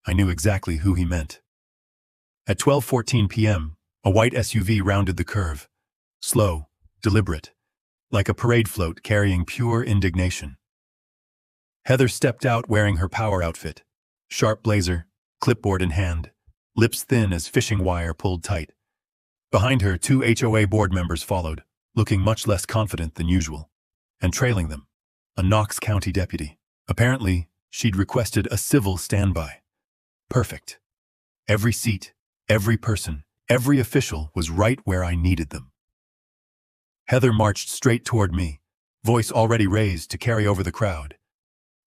I knew exactly who he meant. At 12:14 p.m., a white SUV rounded the curve, slow, deliberate, like a parade float carrying pure indignation. Heather stepped out wearing her power outfit, sharp blazer, clipboard in hand, lips thin as fishing wire pulled tight. Behind her, 2 HOA board members followed, looking much less confident than usual. And trailing them, a Knox County deputy. Apparently, she'd requested a civil standby. Perfect. Every seat, every person, every official was right where I needed them. Heather marched straight toward me, voice already raised to carry over the crowd.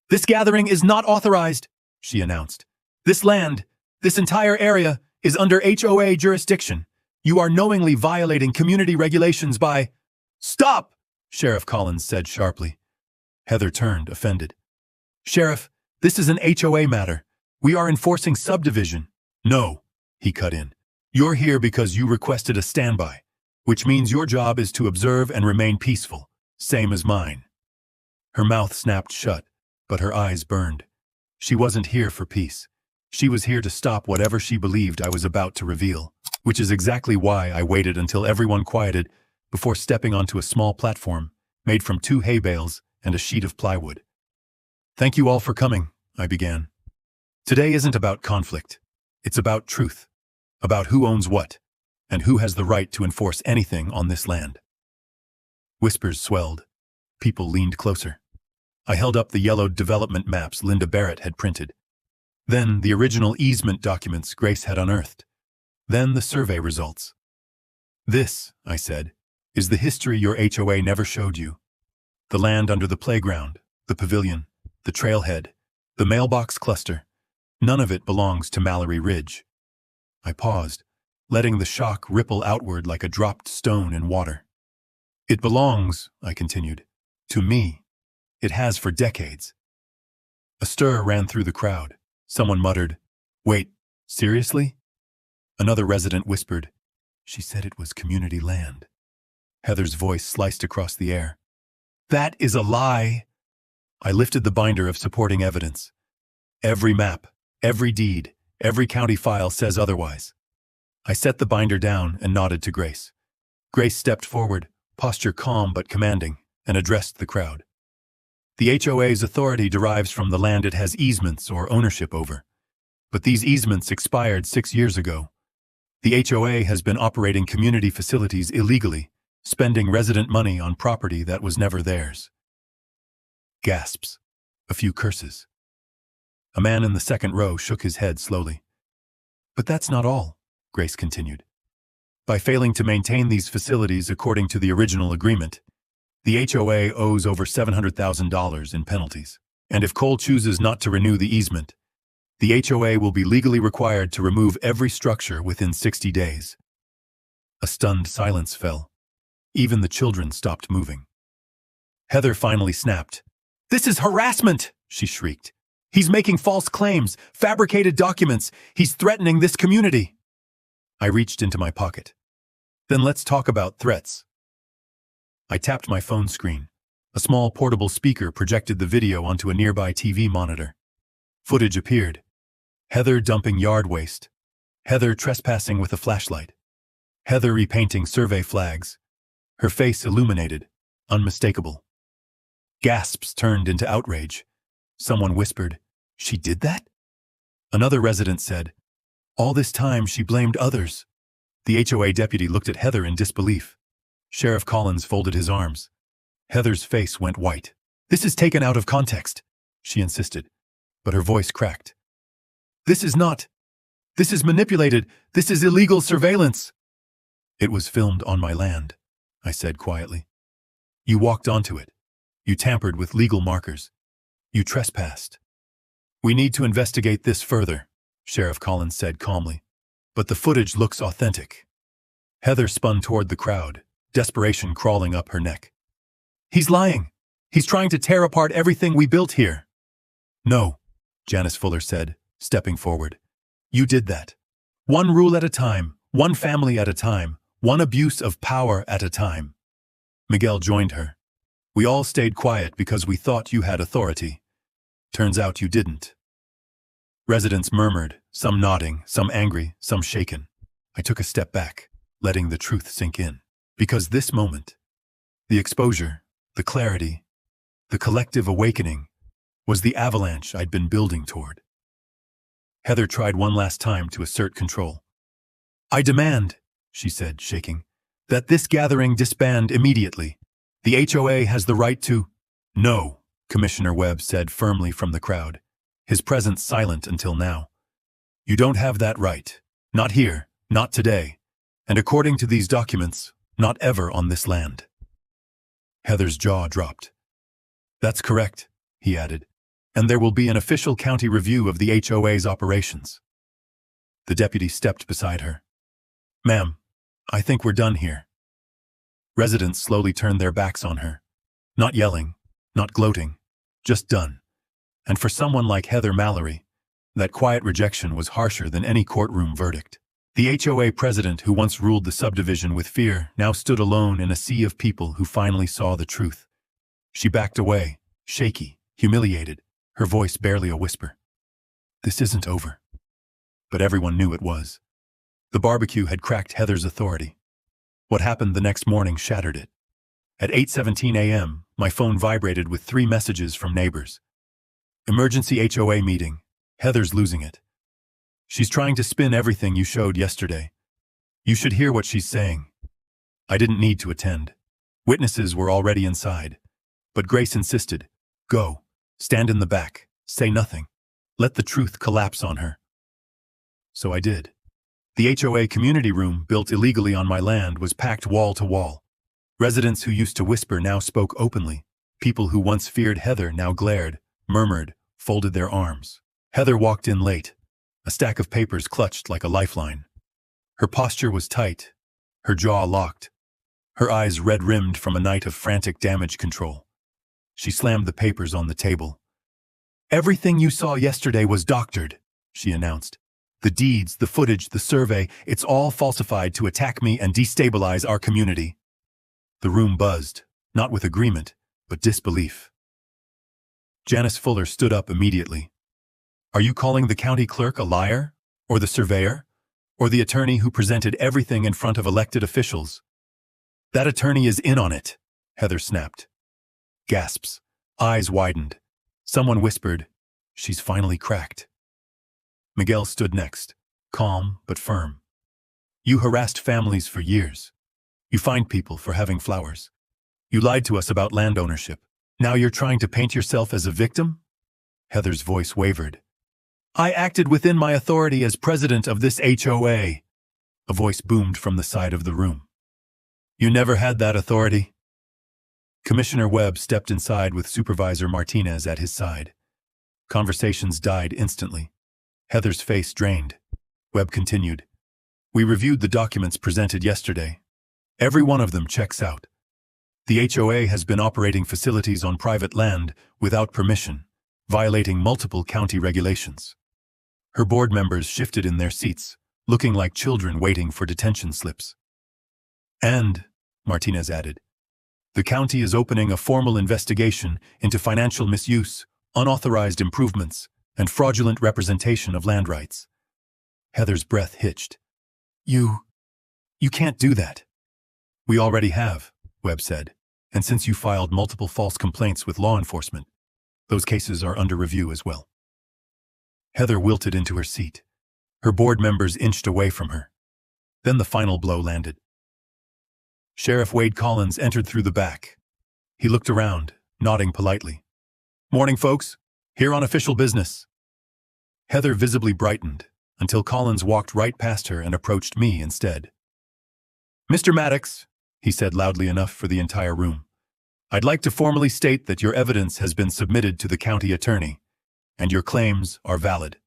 "This gathering is not authorized," she announced. "This land, this entire area, is under HOA jurisdiction. You are knowingly violating community regulations by— Stop! Sheriff Collins said sharply. Heather turned, offended. Sheriff, this is an HOA matter. We are enforcing subdivision. No, he cut in. You're here because you requested a standby, which means your job is to observe and remain peaceful, same as mine. Her mouth snapped shut, but her eyes burned. She wasn't here for peace. She was here to stop whatever she believed I was about to reveal, which is exactly why I waited until everyone quieted before stepping onto a small platform made from 2 hay bales and a sheet of plywood. Thank you all for coming, I began. Today isn't about conflict. It's about truth, about who owns what, and who has the right to enforce anything on this land. Whispers swelled. People leaned closer. I held up the yellowed development maps Linda Barrett had printed. Then the original easement documents Grace had unearthed. Then the survey results. This, I said, is the history your HOA never showed you. The land under the playground, the pavilion, the trailhead, the mailbox cluster. None of it belongs to Mallory Ridge. I paused, letting the shock ripple outward like a dropped stone in water. It belongs, I continued, to me. It has for decades. A stir ran through the crowd. Someone muttered, Wait, seriously? Another resident whispered, She said it was community land. Heather's voice sliced across the air. That is a lie. I lifted the binder of supporting evidence. Every map, every deed, every county file says otherwise. I set the binder down and nodded to Grace. Grace stepped forward, posture calm but commanding, and addressed the crowd. The HOA's authority derives from the land it has easements or ownership over. But these easements expired 6 years ago. The HOA has been operating community facilities illegally, spending resident money on property that was never theirs. Gasps. A few curses. A man in the second row shook his head slowly. But that's not all, Grace continued. By failing to maintain these facilities according to the original agreement, the HOA owes over $700,000 in penalties. And if Cole chooses not to renew the easement, the HOA will be legally required to remove every structure within 60 days. A stunned silence fell. Even the children stopped moving. Heather finally snapped. This is harassment, she shrieked. He's making false claims, fabricated documents. He's threatening this community. I reached into my pocket. Then let's talk about threats. I tapped my phone screen. A small portable speaker projected the video onto a nearby TV monitor. Footage appeared. Heather dumping yard waste. Heather trespassing with a flashlight. Heather repainting survey flags. Her face illuminated, unmistakable. Gasps turned into outrage. Someone whispered, She did that? Another resident said, All this time she blamed others. The HOA deputy looked at Heather in disbelief. Sheriff Collins folded his arms. Heather's face went white. This is taken out of context, she insisted, but her voice cracked. This is manipulated. This is illegal surveillance. It was filmed on my land, I said quietly. You walked onto it. You tampered with legal markers. You trespassed. We need to investigate this further, Sheriff Collins said calmly. But the footage looks authentic. Heather spun toward the crowd, desperation crawling up her neck. He's lying. He's trying to tear apart everything we built here. No, Janice Fuller said, stepping forward. You did that. One rule at a time, one family at a time, one abuse of power at a time. Miguel joined her. We all stayed quiet because we thought you had authority. Turns out you didn't. Residents murmured, some nodding, some angry, some shaken. I took a step back, letting the truth sink in. Because this moment, the exposure, the clarity, the collective awakening, was the avalanche I'd been building toward. Heather tried one last time to assert control. I demand, she said, shaking, that this gathering disband immediately. The HOA has the right to— No, Commissioner Webb said firmly from the crowd, his presence silent until now. You don't have that right. Not here, not today. And according to these documents, not ever on this land. Heather's jaw dropped. That's correct, he added, and there will be an official county review of the HOA's operations. The deputy stepped beside her. "Ma'am, I think we're done here." Residents slowly turned their backs on her. Not yelling, not gloating, just done. And for someone like Heather Mallory, that quiet rejection was harsher than any courtroom verdict. The HOA president who once ruled the subdivision with fear now stood alone in a sea of people who finally saw the truth. She backed away, shaky, humiliated, her voice barely a whisper. This isn't over. But everyone knew it was. The barbecue had cracked Heather's authority. What happened the next morning shattered it. At 8:17 a.m., my phone vibrated with 3 messages from neighbors. Emergency HOA meeting. Heather's losing it. She's trying to spin everything you showed yesterday. You should hear what she's saying. I didn't need to attend. Witnesses were already inside. But Grace insisted. Go. Stand in the back. Say nothing. Let the truth collapse on her. So I did. The HOA community room, built illegally on my land, was packed wall to wall. Residents who used to whisper now spoke openly. People who once feared Heather now glared, murmured, folded their arms. Heather walked in late, a stack of papers clutched like a lifeline. Her posture was tight, her jaw locked, her eyes red-rimmed from a night of frantic damage control. She slammed the papers on the table. Everything you saw yesterday was doctored, she announced. The deeds, the footage, the survey, it's all falsified to attack me and destabilize our community. The room buzzed, not with agreement, but disbelief. Janice Fuller stood up immediately. Are you calling the county clerk a liar? Or the surveyor? Or the attorney who presented everything in front of elected officials? That attorney is in on it, Heather snapped. Gasps. Eyes widened. Someone whispered, she's finally cracked. Miguel stood next, calm but firm. You harassed families for years. You fined people for having flowers. You lied to us about land ownership. Now you're trying to paint yourself as a victim? Heather's voice wavered. I acted within my authority as president of this HOA. A voice boomed from the side of the room. You never had that authority. Commissioner Webb stepped inside with Supervisor Martinez at his side. Conversations died instantly. Heather's face drained. Webb continued. We reviewed the documents presented yesterday. Every one of them checks out. The HOA has been operating facilities on private land without permission, violating multiple county regulations. Her board members shifted in their seats, looking like children waiting for detention slips. And, Martinez added, the county is opening a formal investigation into financial misuse, unauthorized improvements, and fraudulent representation of land rights. Heather's breath hitched. You can't do that. We already have, Webb said, and since you filed multiple false complaints with law enforcement, those cases are under review as well. Heather wilted into her seat. Her board members inched away from her. Then the final blow landed. Sheriff Wade Collins entered through the back. He looked around, nodding politely. Morning, folks. Here on official business. Heather visibly brightened, until Collins walked right past her and approached me instead. Mr. Maddox, he said loudly enough for the entire room, I'd like to formally state that your evidence has been submitted to the county attorney, and your claims are valid.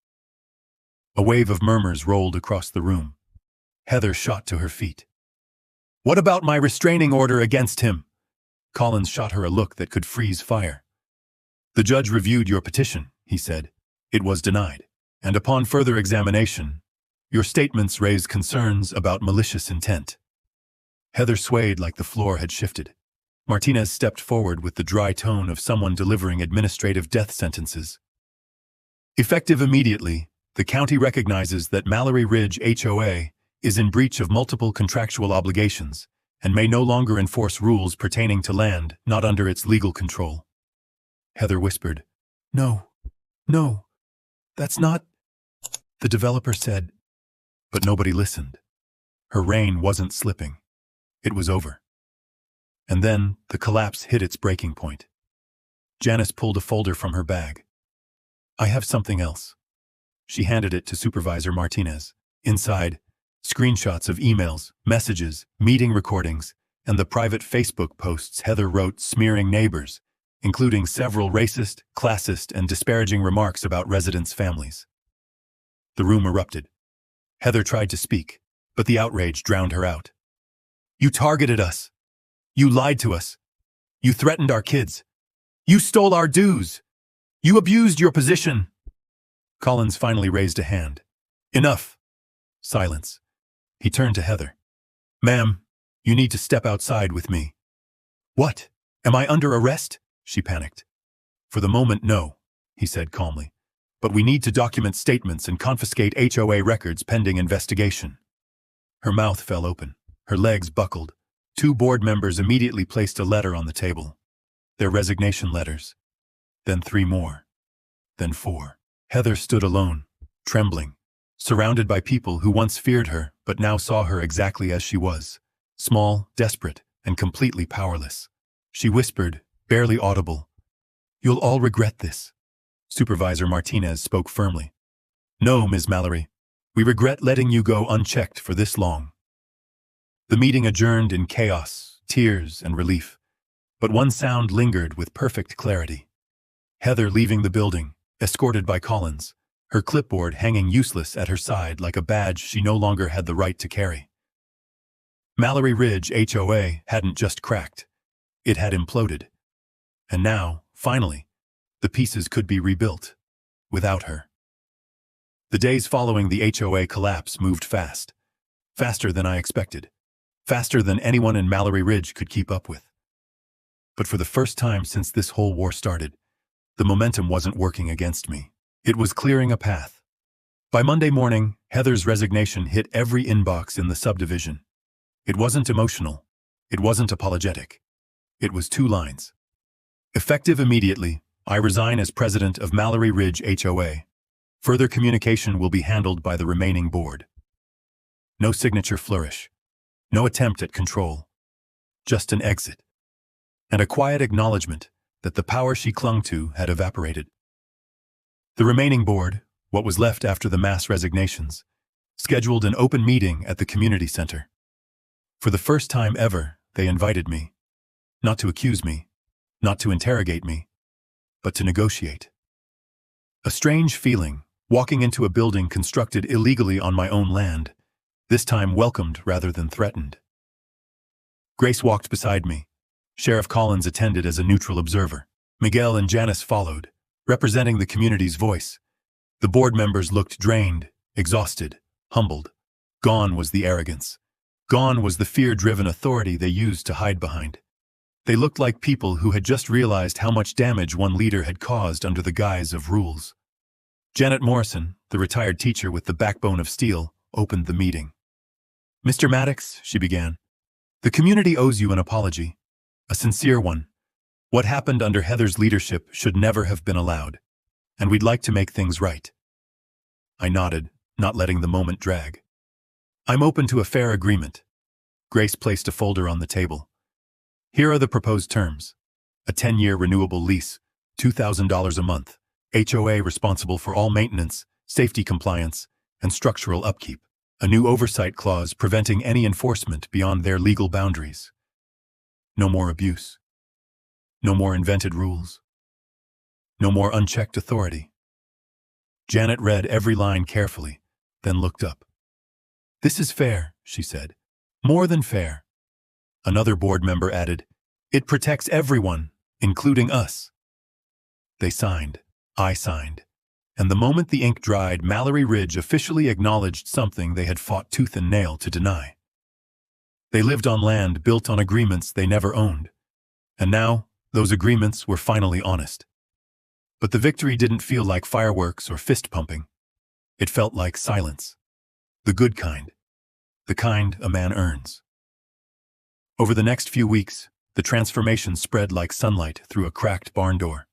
A wave of murmurs rolled across the room. Heather shot to her feet. What about my restraining order against him? Collins shot her a look that could freeze fire. The judge reviewed your petition, he said. It was denied, and upon further examination, your statements raise concerns about malicious intent. Heather swayed like the floor had shifted. Martinez stepped forward with the dry tone of someone delivering administrative death sentences. Effective immediately, the county recognizes that Mallory Ridge HOA is in breach of multiple contractual obligations and may no longer enforce rules pertaining to land not under its legal control. Heather whispered, No, that's not, the developer said, but nobody listened. Her rein wasn't slipping. It was over. And then the collapse hit its breaking point. Janice pulled a folder from her bag. I have something else. She handed it to Supervisor Martinez. Inside, screenshots of emails, messages, meeting recordings, and the private Facebook posts Heather wrote smearing neighbors, including several racist, classist, and disparaging remarks about residents' families. The room erupted. Heather tried to speak, but the outrage drowned her out. You targeted us. You lied to us. You threatened our kids. You stole our dues. You abused your position. Collins finally raised a hand. Enough. Silence. He turned to Heather. Ma'am, you need to step outside with me. What? Am I under arrest? She panicked. For the moment, no, he said calmly. But we need to document statements and confiscate HOA records pending investigation. Her mouth fell open. Her legs buckled. 2 board members immediately placed a letter on the table. Their resignation letters. Then 3 more. Then 4. Heather stood alone, trembling, surrounded by people who once feared her but now saw her exactly as she was. Small, desperate, and completely powerless. She whispered, barely audible, "You'll all regret this." Supervisor Martinez spoke firmly. "No, Ms. Mallory. We regret letting you go unchecked for this long." The meeting adjourned in chaos, tears, and relief. But one sound lingered with perfect clarity. Heather leaving the building, escorted by Collins, her clipboard hanging useless at her side like a badge she no longer had the right to carry. Mallory Ridge HOA hadn't just cracked. It had imploded. And now, finally, the pieces could be rebuilt. Without her. The days following the HOA collapse moved fast. Faster than I expected. Faster than anyone in Mallory Ridge could keep up with. But for the first time since this whole war started, the momentum wasn't working against me. It was clearing a path. By Monday morning, Heather's resignation hit every inbox in the subdivision. It wasn't emotional. It wasn't apologetic. It was 2 lines. Effective immediately, I resign as president of Mallory Ridge HOA. Further communication will be handled by the remaining board. No signature flourish. No attempt at control. Just an exit. And a quiet acknowledgement that the power she clung to had evaporated. The remaining board, what was left after the mass resignations, scheduled an open meeting at the community center. For the first time ever, they invited me. Not to accuse me, not to interrogate me, but to negotiate. A strange feeling, walking into a building constructed illegally on my own land, this time welcomed rather than threatened. Grace walked beside me. Sheriff Collins attended as a neutral observer. Miguel and Janice followed, representing the community's voice. The board members looked drained, exhausted, humbled. Gone was the arrogance. Gone was the fear-driven authority they used to hide behind. They looked like people who had just realized how much damage one leader had caused under the guise of rules. Janet Morrison, the retired teacher with the backbone of steel, opened the meeting. "Mr. Maddox," she began, "the community owes you an apology. A sincere one. What happened under Heather's leadership should never have been allowed, and we'd like to make things right." I nodded, not letting the moment drag. "I'm open to a fair agreement." Grace placed a folder on the table. "Here are the proposed terms. A 10-year renewable lease, $2,000 a month, HOA responsible for all maintenance, safety compliance, and structural upkeep. A new oversight clause preventing any enforcement beyond their legal boundaries. No more abuse. No more invented rules. No more unchecked authority." Janet read every line carefully, then looked up. "This is fair," she said. "More than fair." Another board member added, "It protects everyone, including us." They signed. I signed. And the moment the ink dried, Mallory Ridge officially acknowledged something they had fought tooth and nail to deny. They lived on land built on agreements they never owned. And now, those agreements were finally honest. But the victory didn't feel like fireworks or fist-pumping. It felt like silence. The good kind. The kind a man earns. Over the next few weeks, the transformation spread like sunlight through a cracked barn door.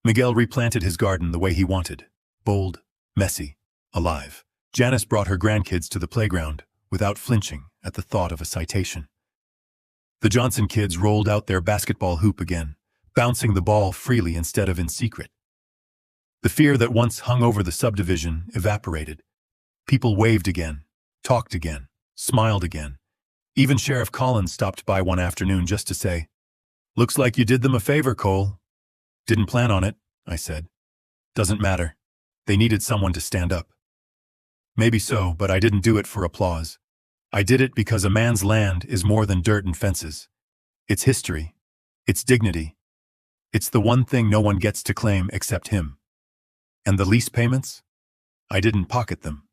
Miguel replanted his garden the way he wanted. Bold, messy, alive. Janice brought her grandkids to the playground, without flinching at the thought of a citation. The Johnson kids rolled out their basketball hoop again, bouncing the ball freely instead of in secret. The fear that once hung over the subdivision evaporated. People waved again, talked again, smiled again. Even Sheriff Collins stopped by one afternoon just to say, "Looks like you did them a favor, Cole." "Didn't plan on it," I said. "Doesn't matter. They needed someone to stand up." Maybe so, but I didn't do it for applause. I did it because a man's land is more than dirt and fences. It's history. It's dignity. It's the one thing no one gets to claim except him. And the lease payments? I didn't pocket them.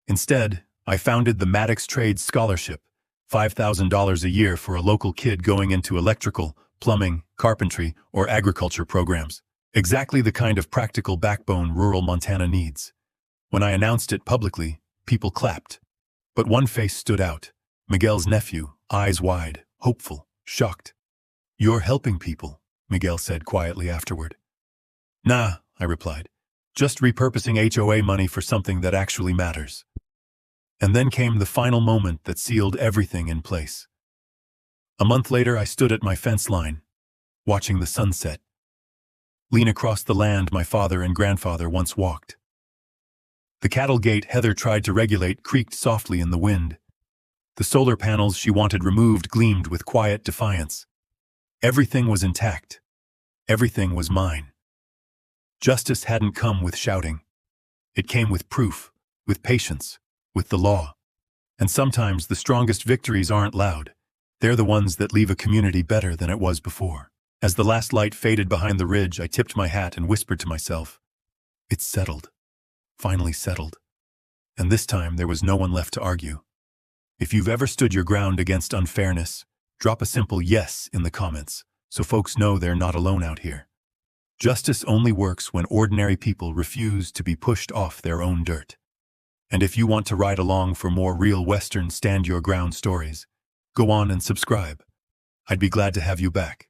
Instead, I founded the Maddox Trades Scholarship, $5,000 a year for a local kid going into electrical, plumbing, carpentry, or agriculture programs. Exactly the kind of practical backbone rural Montana needs. When I announced it publicly, people clapped. But one face stood out. Miguel's nephew, eyes wide, hopeful, shocked. "You're helping people," Miguel said quietly afterward. "Nah," I replied. "Just repurposing HOA money for something that actually matters." And then came the final moment that sealed everything in place. A month later, I stood at my fence line, watching the sunset lean across the land my father and grandfather once walked. The cattle gate Heather tried to regulate creaked softly in the wind. The solar panels she wanted removed gleamed with quiet defiance. Everything was intact. Everything was mine. Justice hadn't come with shouting. It came with proof, with patience, with the law. And sometimes the strongest victories aren't loud. They're the ones that leave a community better than it was before. As the last light faded behind the ridge, I tipped my hat and whispered to myself, "It's settled. Finally settled." And this time there was no one left to argue. If you've ever stood your ground against unfairness, drop a simple yes in the comments so folks know they're not alone out here. Justice only works when ordinary people refuse to be pushed off their own dirt. And if you want to ride along for more real Western stand-your-ground stories, go on and subscribe. I'd be glad to have you back.